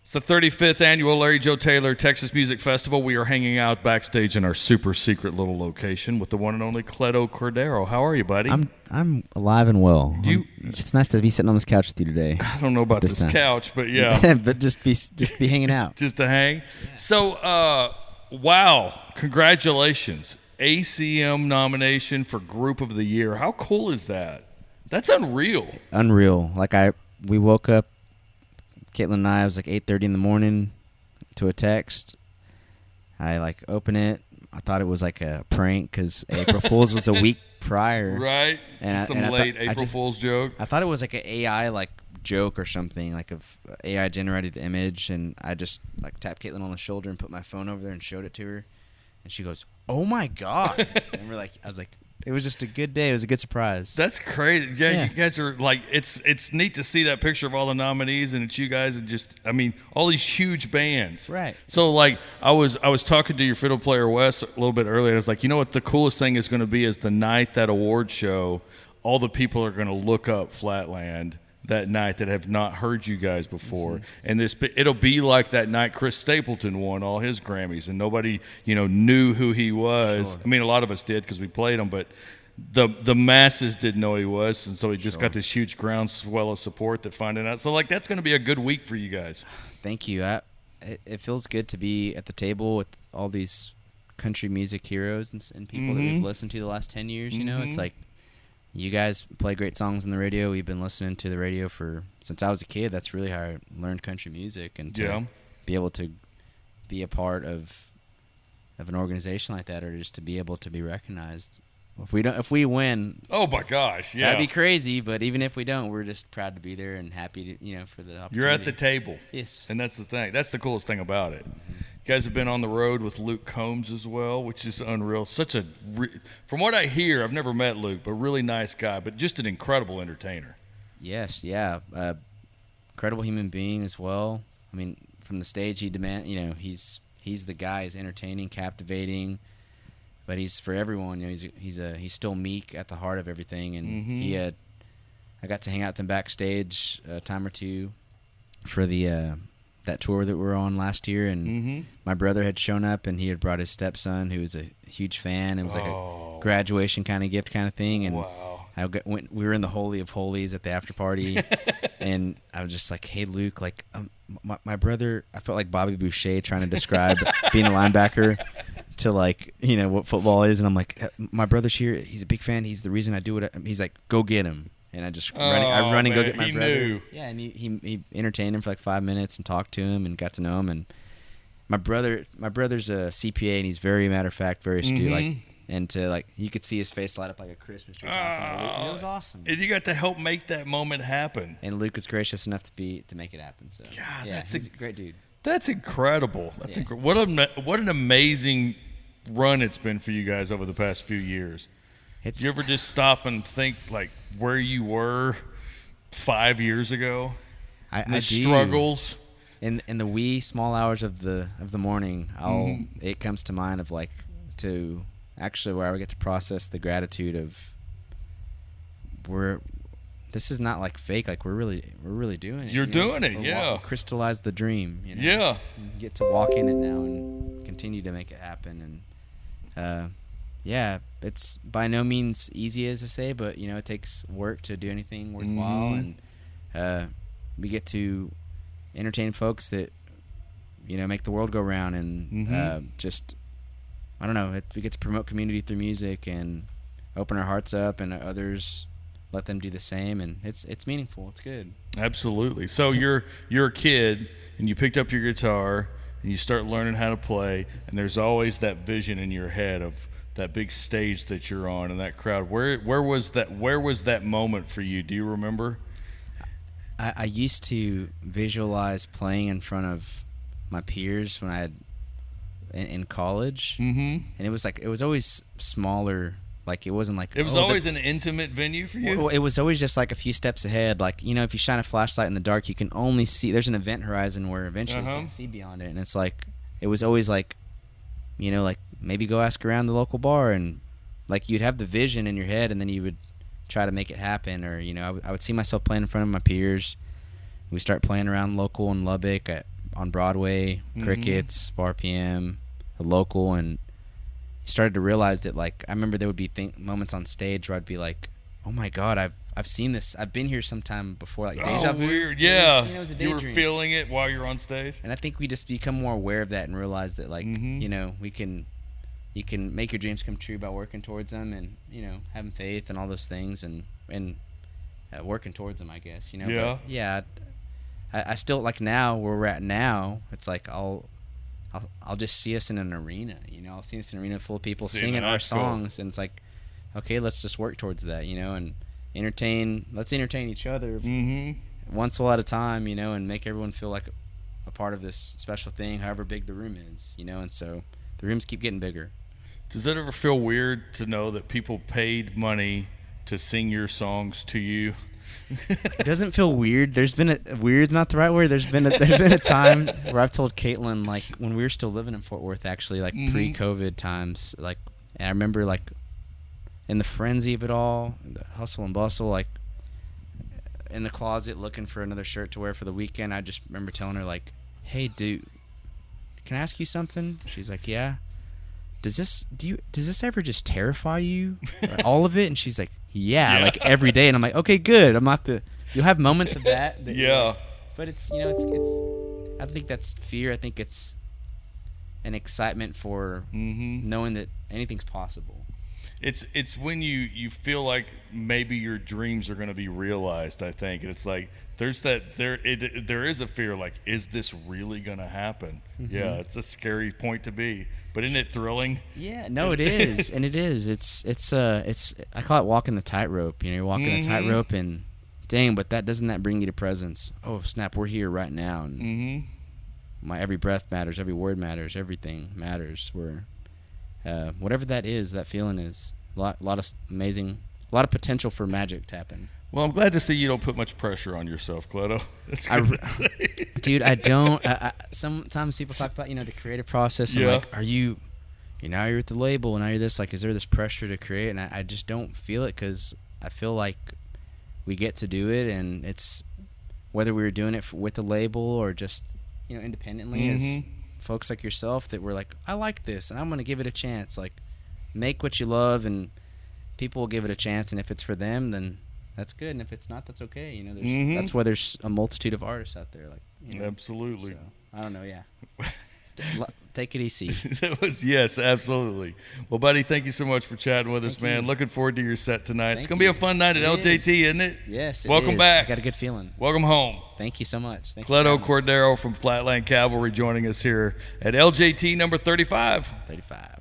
It's the 35th annual Larry Joe Taylor Texas Music Festival. We are hanging out backstage in our super secret little location with the one and only Cleto Cordero. How are you, buddy? I'm alive and well. It's nice to be sitting on this couch with you today. I don't know about this couch, but yeah. But just be hanging out. Just to hang. Yeah. So, wow, congratulations. ACM nomination for Group of the Year. How cool is that? That's unreal. Unreal. We woke up, Caitlin and I, it was like 8:30 in the morning to a text. I open it. I thought it was like a prank because April Fool's was a week prior. Right. And some late April Fool's joke. I thought it was like an AI joke or something, like of AI generated image, and I just tapped Caitlin on the shoulder and put my phone over there and showed it to her, and she goes, "Oh my God!" And I was like. It was just a good day. It was a good surprise. That's crazy. Yeah, you guys are it's neat to see that picture of all the nominees, and it's you guys, and all these huge bands. Right. So I was talking to your fiddle player Wes a little bit earlier. I was like, you know what the coolest thing is going to be is the night that award show. All the people are going to look up Flatland that night that have not heard you guys before, and it'll be like that night Chris Stapleton won all his Grammys, and nobody knew who he was. Sure. I mean, a lot of us did because we played him, but the masses didn't know he was, and so he just got this huge groundswell of support that finding out. So that's going to be a good week for you guys. Thank you. It feels good to be at the table with all these country music heroes and people that we've listened to the last 10 years. It's like. You guys play great songs on the radio. We've been listening to the radio since I was a kid. That's really how I learned country music, and to be able to be a part of an organization like that, or just to be able to be recognized. If we win, oh my gosh, yeah, that'd be crazy. But even if we don't, we're just proud to be there and happy to for the opportunity. You're at the table, yes, and that's the thing. That's the coolest thing about it. You guys have been on the road with Luke Combs as well, which is unreal. From what I hear, I've never met Luke, but really nice guy, but just an incredible entertainer. Yes, yeah, incredible human being as well. I mean, from the stage, he's the guy. He's entertaining, captivating, but he's for everyone. He's still meek at the heart of everything, and I got to hang out with him backstage a time or two for the. That tour that we were on last year, and my brother had shown up, and he had brought his stepson, who was a huge fan. It was like a graduation kind of gift kind of thing, and we were in the Holy of Holies at the after party, and I was just like, "Hey, Luke, my brother," I felt like Bobby Boucher trying to describe being a linebacker to what football is, and I'm like, "My brother's here. He's a big fan. He's the reason I do it." He's like, "Go get him." And I just run and go get my brother. Knew. Yeah, and he entertained him for 5 minutes and talked to him and got to know him. And my brother's a CPA, and he's very matter of fact, very astute. You could see his face light up like a Christmas tree. It was awesome. And you got to help make that moment happen. And Luke was gracious enough to make it happen. So he's a great dude. That's incredible. That's what an amazing run it's been for you guys over the past few years. You ever just stop and think where you were 5 years ago? I struggles in the wee small hours of the morning. It comes to mind of where I get to process the gratitude of this is not fake. We're really doing it. You're doing it, yeah. Crystallize the dream. Yeah. And get to walk in it now and continue to make it happen. And it's by no means easy, as I say, but it takes work to do anything worthwhile, and we get to entertain folks that make the world go round, and I don't know. We get to promote community through music and open our hearts up, and others let them do the same, and it's meaningful. It's good. Absolutely. So you're a kid, and you picked up your guitar, and you start learning how to play, and there's always that vision in your head of that big stage that you're on and that crowd. Where was that moment for you? Do you remember? I used to visualize playing in front of my peers when I had in college, and it was always smaller. It wasn't it was always an intimate venue for you. Well, it was always just a few steps ahead. If you shine a flashlight in the dark, you can only see. There's an event horizon where eventually you can see beyond it, and it's it was always maybe go ask around the local bar, and you'd have the vision in your head, and then you would try to make it happen. Or I would see myself playing in front of my peers. We start playing around local in Lubbock. on Broadway, Crickets, Bar PM, a local, and started to realize that, like, I remember there would be moments on stage where I'd be like, oh my God, I've seen this. I've been here sometime before, like deja vu. Weird. Yeah. It was a you were daydream. feeling it while you're on stage. And I think we just become more aware of that and realize that, like, you know, you can make your dreams come true by working towards them, and, you know, having faith and all those things, and working towards them, I guess, you know. Yeah. But yeah, I still, like, now where we're at now, it's like I'll just see us in an arena, you know. I'll see us in an arena full of people singing our songs, and it's like, okay, let's just work towards that, you know, and let's entertain each other once a lot of time, you know, and make everyone feel like a part of this special thing, however big the room is, you know. And so the rooms keep getting bigger. Does it ever feel weird to know that people paid money to sing your songs to you? It doesn't feel weird. Weird's not the right word. There's been a time where I've told Caitlin, like, when we were still living in Fort Worth, actually, like pre-COVID times, like, and I remember, like, in the frenzy of it all, the hustle and bustle, like, in the closet looking for another shirt to wear for the weekend, I just remember telling her, like, hey, dude, can I ask you something? She's like, yeah. Does this ever just terrify you? All of it? And she's like, yeah, like every day. And I'm like, okay, good. You'll have moments of that. Yeah. Like, but it's, you know, it's, I think that's fear. I think it's an excitement for knowing that anything's possible. It's when you feel like maybe your dreams are going to be realized, I think. And it's like there is a fear, like, is this really going to happen? Yeah, it's a scary point to be. But isn't it thrilling? Yeah, no, it is. And it is. It's I call it walking the tightrope. You know, you're walking the tightrope, and dang, but doesn't that bring you to presence? Oh, snap, we're here right now. And my every breath matters, every word matters, everything matters. Whatever that is, that feeling is a lot of potential for magic to happen. Well, I'm glad to see you don't put much pressure on yourself, Cleto. That's good to say. Dude, I don't. Sometimes people talk about, you know, the creative process. And like, you're at the label, and now you're this. Like, is there this pressure to create? And I just don't feel it, because I feel like we get to do it, and it's whether we were doing it with the label or just, you know, independently as folks like yourself, that we're like, I like this, and I'm going to give it a chance. Like, make what you love, and people will give it a chance, and if it's for them, then that's good, and if it's not, that's okay. You know, that's why there's a multitude of artists out there. Like, you know, absolutely. So, I don't know. Yeah. Take it easy. Yes, absolutely. Well, buddy, thank you so much for chatting with us, man. Looking forward to your set tonight. It's gonna be a fun night at LJT, isn't it? Yes. Welcome back. I got a good feeling. Welcome home. Thank you so much. Cleto Cordero from Flatland Cavalry joining us here at LJT number 35. 35.